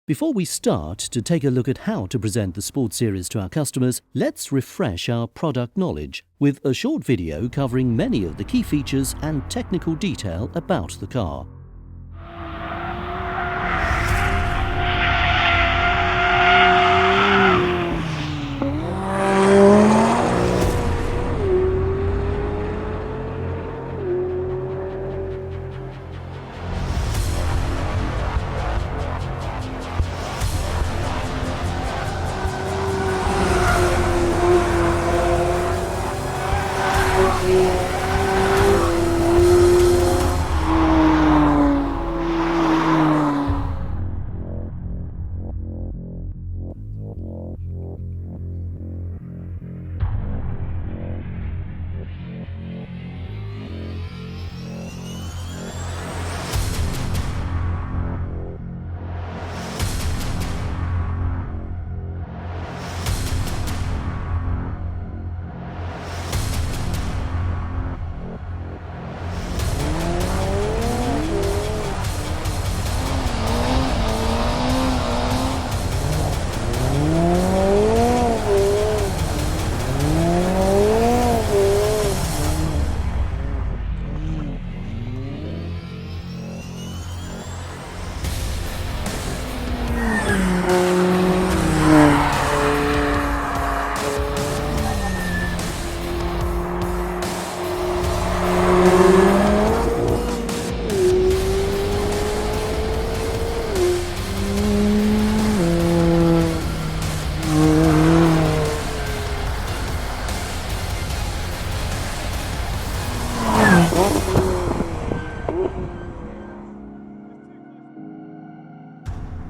Before we start to take a look at how to present the Sport Series to our customers, let's refresh our product knowledge with a short video covering many of the key features and technical detail about the car.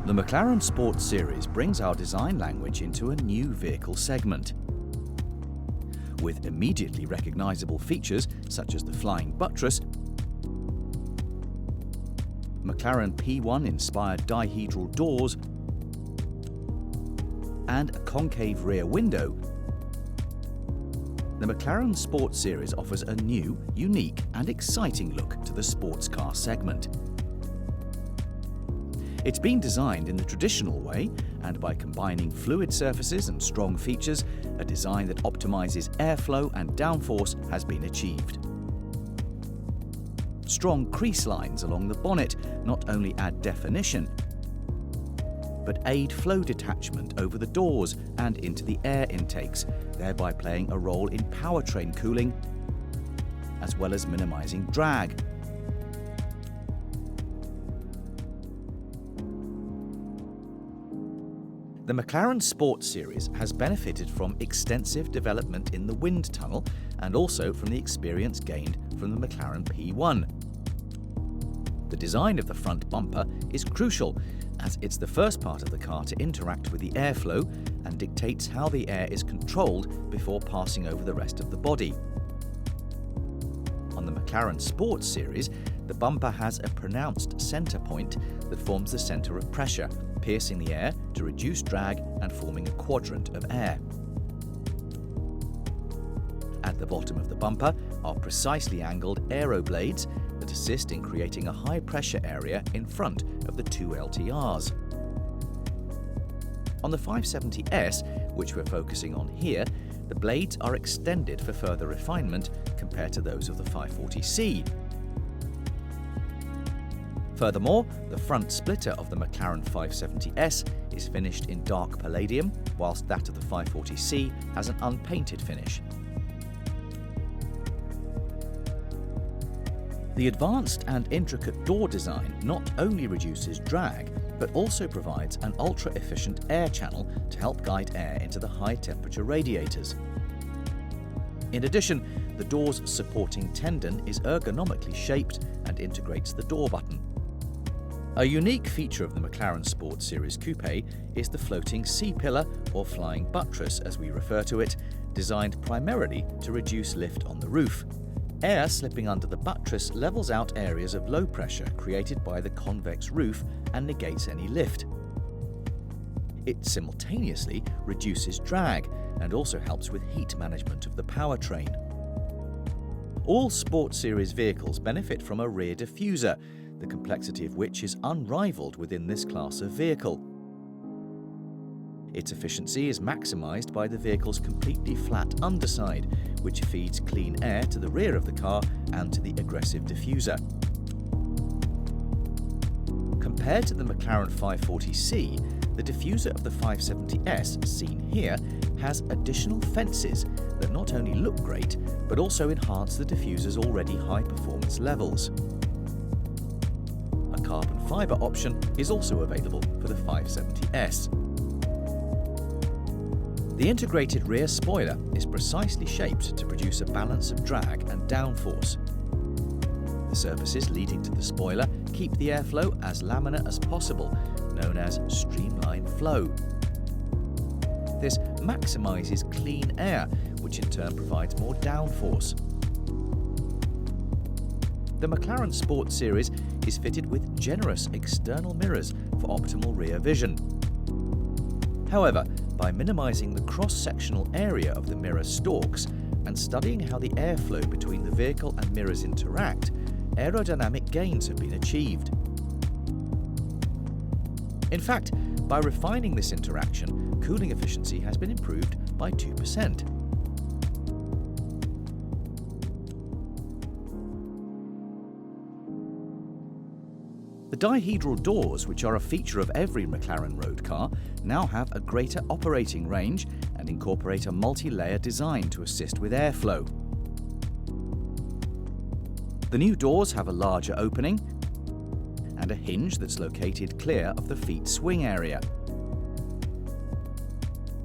The McLaren Sport Series brings our design language into a new vehicle segment. With immediately recognizable features such as the flying buttress, McLaren P1-inspired dihedral doors, and a concave rear window, the McLaren Sport Series offers a new, unique and exciting look to the sports car segment. It's been designed in the traditional way, and by combining fluid surfaces and strong features, a design that optimizes airflow and downforce has been achieved. Strong crease lines along the bonnet not only add definition, but aid flow detachment over the doors and into the air intakes, thereby playing a role in powertrain cooling, as well as minimizing drag. The McLaren Sport Series has benefited from extensive development in the wind tunnel and also from the experience gained from the McLaren P1. The design of the front bumper is crucial, as it's the first part of the car to interact with the airflow and dictates how the air is controlled before passing over the rest of the body. On the McLaren Sport Series, the bumper has a pronounced centre point that forms the centre of pressure, piercing the air to reduce drag and forming a quadrant of air. At the bottom of the bumper are precisely angled aero blades that assist in creating a high pressure area in front of the two LTRs. On the 570S, which we're focusing on here, the blades are extended for further refinement compared to those of the 540C. Furthermore, the front splitter of the McLaren 570S is finished in dark palladium, whilst that of the 540C has an unpainted finish. The advanced and intricate door design not only reduces drag, but also provides an ultra-efficient air channel to help guide air into the high-temperature radiators. In addition, the door's supporting tendon is ergonomically shaped and integrates the door button. A unique feature of the McLaren Sport Series Coupe is the floating C-pillar, or flying buttress as we refer to it, designed primarily to reduce lift on the roof. Air slipping under the buttress levels out areas of low pressure created by the convex roof and negates any lift. It simultaneously reduces drag and also helps with heat management of the powertrain. All Sport Series vehicles benefit from a rear diffuser, the complexity of which is unrivaled within this class of vehicle. Its efficiency is maximised by the vehicle's completely flat underside, which feeds clean air to the rear of the car and to the aggressive diffuser. Compared to the McLaren 540C, the diffuser of the 570S, seen here, has additional fences that not only look great, but also enhance the diffuser's already high performance levels. A carbon fibre option is also available for the 570S. The integrated rear spoiler is precisely shaped to produce a balance of drag and downforce. The surfaces leading to the spoiler keep the airflow as laminar as possible, known as streamline flow. This maximises clean air, which in turn provides more downforce. The McLaren Sport Series is fitted with generous external mirrors for optimal rear vision. However, by minimising the cross-sectional area of the mirror stalks and studying how the airflow between the vehicle and mirrors interact, aerodynamic gains have been achieved. In fact, by refining this interaction, cooling efficiency has been improved by 2%. The dihedral doors, which are a feature of every McLaren road car, now have a greater operating range and incorporate a multi-layer design to assist with airflow. The new doors have a larger opening and a hinge that's located clear of the feet swing area.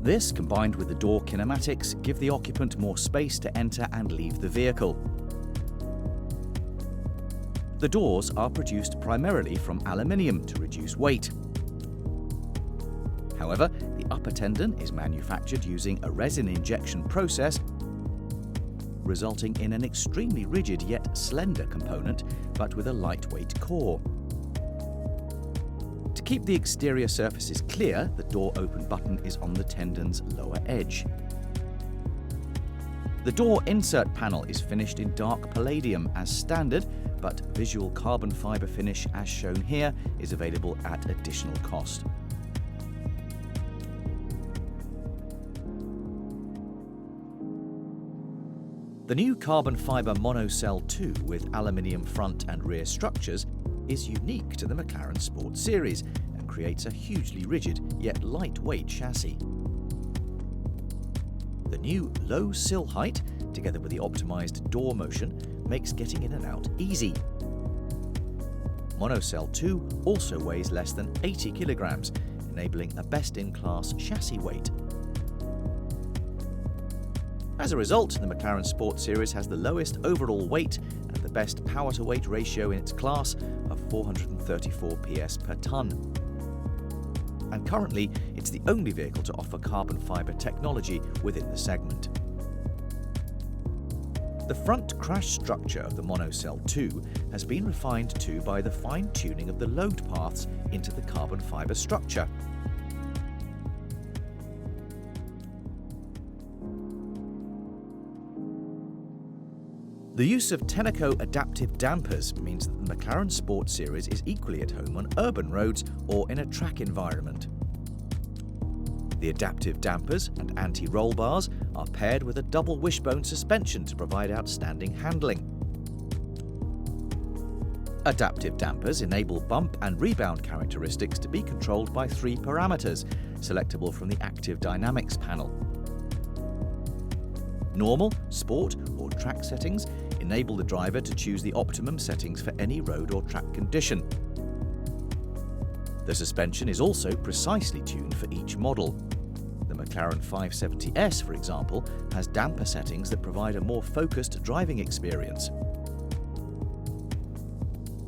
This, combined with the door kinematics, give the occupant more space to enter and leave the vehicle. The doors are produced primarily from aluminium to reduce weight. However, the upper tendon is manufactured using a resin injection process, resulting in an extremely rigid yet slender component, but with a lightweight core. To keep the exterior surfaces clear, the door open button is on the tendon's lower edge. The door insert panel is finished in dark palladium as standard, but visual carbon fibre finish as shown here is available at additional cost. The new carbon fibre Monocell 2 with aluminium front and rear structures is unique to the McLaren Sport Series and creates a hugely rigid yet lightweight chassis. The new low sill height, together with the optimised door motion, makes getting in and out easy. Monocell 2 also weighs less than 80 kilograms, enabling a best-in-class chassis weight. As a result, the McLaren Sport Series has the lowest overall weight and the best power-to-weight ratio in its class of 434 PS per tonne. And currently, it's the only vehicle to offer carbon fibre technology within the segment. The front crash structure of the Monocell 2 has been refined too by the fine-tuning of the load paths into the carbon fibre structure. The use of Tenneco adaptive dampers means that the McLaren Sport Series is equally at home on urban roads or in a track environment. The adaptive dampers and anti-roll bars are paired with a double wishbone suspension to provide outstanding handling. Adaptive dampers enable bump and rebound characteristics to be controlled by 3 parameters, selectable from the Active Dynamics panel. Normal, Sport or Track settings enable the driver to choose the optimum settings for any road or track condition. The suspension is also precisely tuned for each model. The McLaren 570S, for example, has damper settings that provide a more focused driving experience.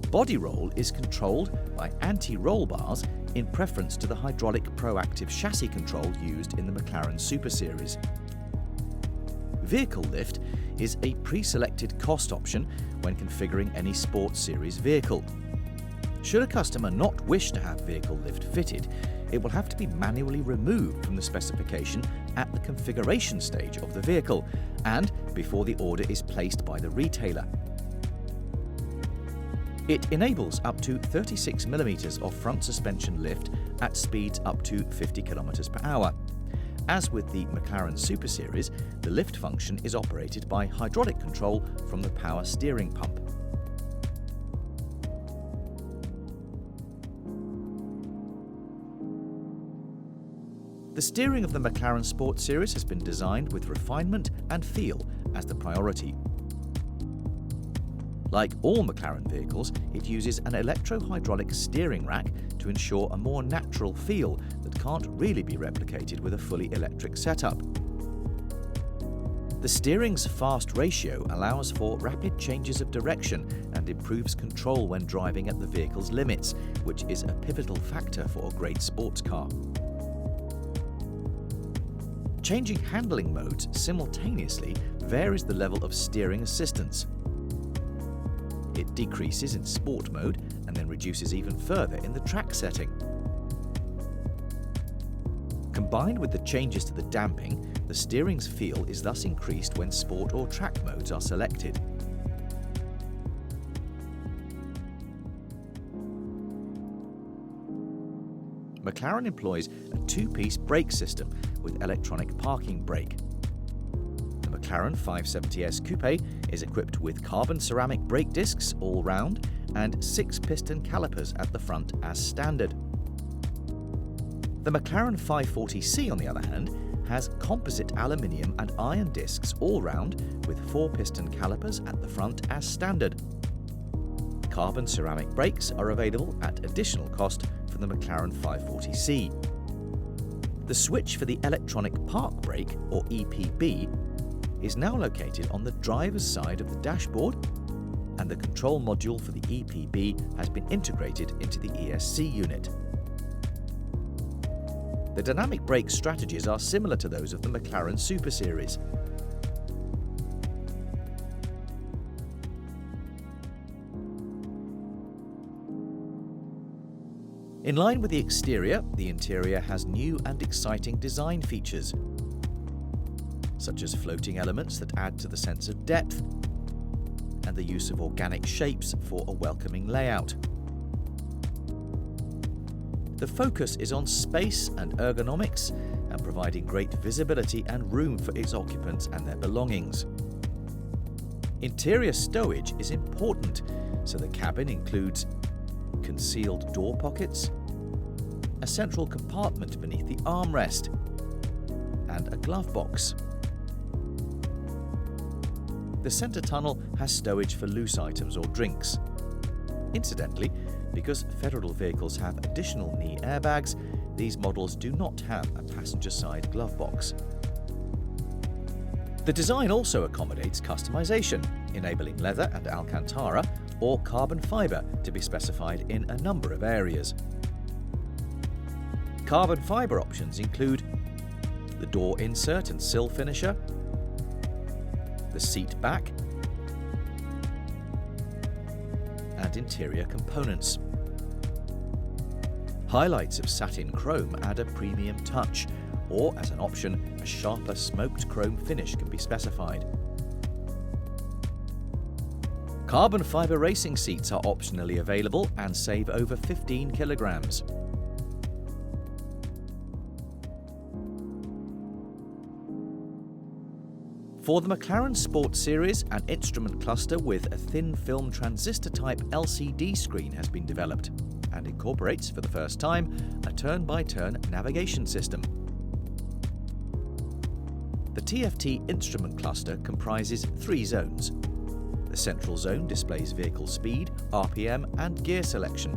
Body roll is controlled by anti-roll bars in preference to the hydraulic proactive chassis control used in the McLaren Super Series. Vehicle lift is a pre-selected cost option when configuring any Sports Series vehicle. Should a customer not wish to have vehicle lift fitted, it will have to be manually removed from the specification at the configuration stage of the vehicle and before the order is placed by the retailer. It enables up to 36mm of front suspension lift at speeds up to 50 km per hour. As with the McLaren Super Series, the lift function is operated by hydraulic control from the power steering pump. The steering of the McLaren Sport Series has been designed with refinement and feel as the priority. Like all McLaren vehicles, it uses an electro-hydraulic steering rack to ensure a more natural feel that can't really be replicated with a fully electric setup. The steering's fast ratio allows for rapid changes of direction and improves control when driving at the vehicle's limits, which is a pivotal factor for a great sports car. Changing handling modes simultaneously varies the level of steering assistance. It decreases in sport mode and then reduces even further in the track setting. Combined with the changes to the damping, the steering's feel is thus increased when sport or track modes are selected. McLaren employs a two-piece brake system with electronic parking brake. The McLaren 570S Coupe is equipped with carbon ceramic brake discs all round and 6-piston calipers at the front as standard. The McLaren 540C, on the other hand, has composite aluminium and iron discs all round with 4-piston calipers at the front as standard. Carbon ceramic brakes are available at additional cost for the McLaren 540C. The switch for the electronic park brake, or EPB, is now located on the driver's side of the dashboard, and the control module for the EPB has been integrated into the ESC unit. The dynamic brake strategies are similar to those of the McLaren Super Series. In line with the exterior, the interior has new and exciting design features, such as floating elements that add to the sense of depth, and the use of organic shapes for a welcoming layout. The focus is on space and ergonomics and providing great visibility and room for its occupants and their belongings. Interior stowage is important, so the cabin includes concealed door pockets, a central compartment beneath the armrest, and a glove box. The centre tunnel has stowage for loose items or drinks. Incidentally, because Federal vehicles have additional knee airbags, these models do not have a passenger side glove box. The design also accommodates customization, enabling leather and Alcantara or carbon fibre to be specified in a number of areas. Carbon fibre options include the door insert and sill finisher, the seat back, and interior components. Highlights of satin chrome add a premium touch, or as an option, a sharper smoked chrome finish can be specified. Carbon fibre racing seats are optionally available and save over 15 kilograms. For the McLaren Sport Series, an instrument cluster with a thin film transistor-type LCD screen has been developed and incorporates, for the first time, a turn-by-turn navigation system. The TFT instrument cluster comprises 3 zones. The central zone displays vehicle speed, RPM, and gear selection.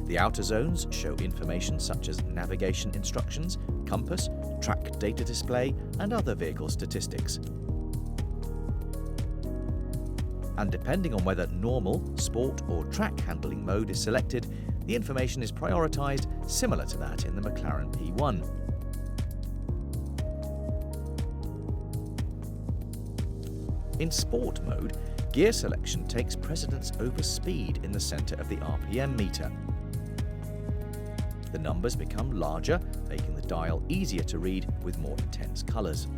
The outer zones show information such as navigation instructions, compass, track data display, and other vehicle statistics. And depending on whether normal, sport, or track handling mode is selected, the information is prioritised similar to that in the McLaren P1. In sport mode, gear selection takes precedence over speed in the centre of the RPM meter. The numbers become larger, making the dial easier to read with more intense colours.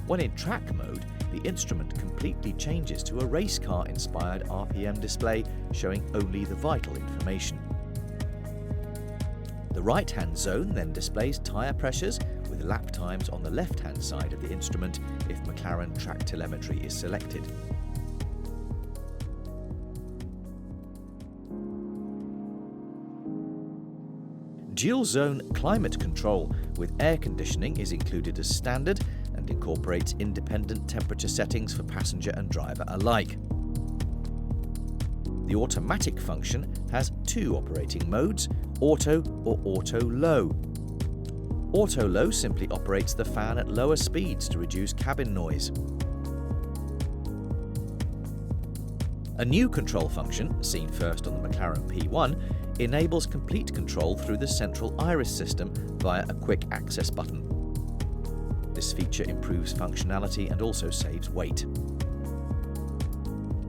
When in track mode, the instrument completely changes to a race car-inspired RPM display showing only the vital information. The right-hand zone then displays tyre pressures with lap times on the left-hand side of the instrument if McLaren track telemetry is selected. Dual-zone climate control with air conditioning is included as standard and incorporates independent temperature settings for passenger and driver alike. The automatic function has two operating modes, Auto or Auto Low. Auto Low simply operates the fan at lower speeds to reduce cabin noise. A new control function, seen first on the McLaren P1, enables complete control through the central iris system via a quick access button. This feature improves functionality and also saves weight.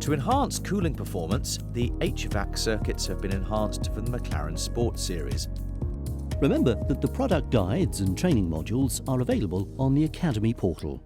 To enhance cooling performance, the HVAC circuits have been enhanced for the McLaren Sport Series. Remember that the product guides and training modules are available on the Academy portal.